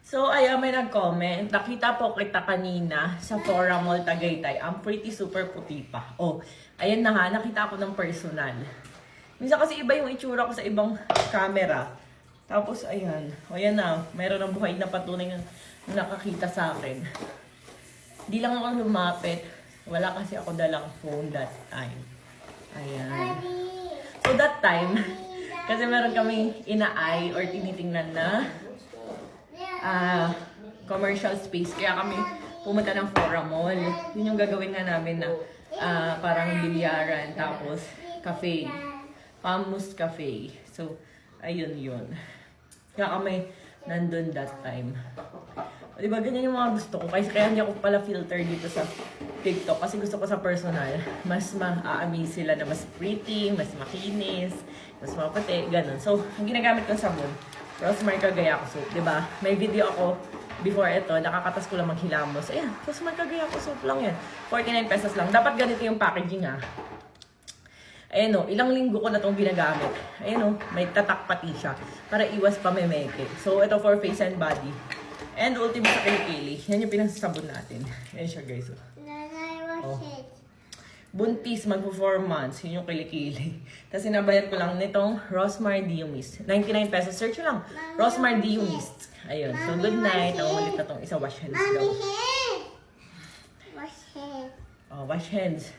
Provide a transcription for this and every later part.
So, ayan, may nag-comment. Nakita po kita kanina sa Fora Mall Tagaytay. Ang pretty super puti pa. Oh, ayan na nga, nakita ko ng personal. Minsan kasi iba yung itsura ko sa ibang camera. Tapos, ayan. O, ayan na. Mayroon ng buhay na patunay na nakakita sa akin. Di lang ako lumapit. Wala kasi ako dalang phone that time. Ayan. So, that time, kasi meron kaming ina-eye or tinitingnan na commercial space. Kaya kami pumunta ng Fora Mall. Yun yung gagawin nga namin na parang bilyaran, tapos cafe. Pamus Cafe. So, ayun yun. Kaya kami nandun that time. O, diba, ganyan yung mga gusto ko. Kaya hindi ako pala filter dito sa TikTok. Kasi gusto ko sa personal, mas ma-amaze sila na mas pretty, mas makinis, mas maputi, ganun. So, ang ginagamit ko sa moon, Rosemary Cagayaco Soap, diba? May video ako before ito, nakakatas ko lang maghilamos. Ayan, Rosemary Cagayaco Soap lang yan. 49 pesos lang. Dapat ganito yung packaging, ha. Ayan o, ilang linggo ko na itong ginagamit. Ayan o, may tatak pati siya para iwas pamemeke. So, ito for face and body. And ultimo sa kilikili. Yan yung pinasasabon natin. Ayan siya, guys. Oh. Buntis, magpo 4 months. Yun yung kilikili. Tapos sinabayad ko lang nitong Rosemary Dio Mist. 99 pesos. Search lang. Rosemary Dio Mist. Ayun. So, good night. Ang ulit na itong isa. Wash hands daw. Wash hands. Oh, wash hands.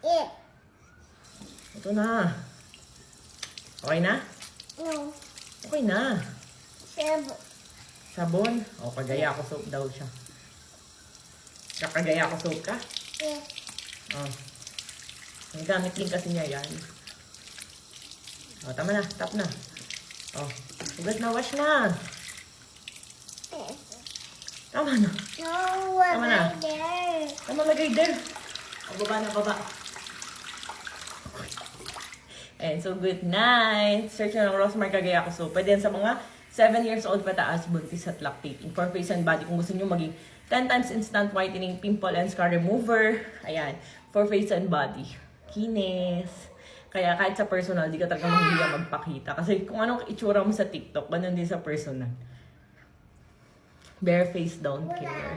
Yeah. Ito na. Okay na? No. Okay na. Sabo. Sabon. O, Cagayaco Soap daw siya. Cagayaco Soap ka? Yeah. Oh. Ang gamit din kasi niya yan. O, tama na. Tap na. O, hugas na. Wash na. Tama na. No, Tama na. right there. Tama lagay there. O, baba na, baba. And so, good night. Search na ng Rosemary Cagayaco Soap. Pwede yan sa mga 7 years old pataas, buntis at lactating. For face and body, kung gusto nyo maging 10 times instant whitening, pimple and scar remover. Ayan. For face and body. Kinis. Kaya kahit sa personal, di ka talaga mahihiya magpakita. Kasi kung anong itsura mo sa TikTok, ganun din sa personal. Bare face, don't care.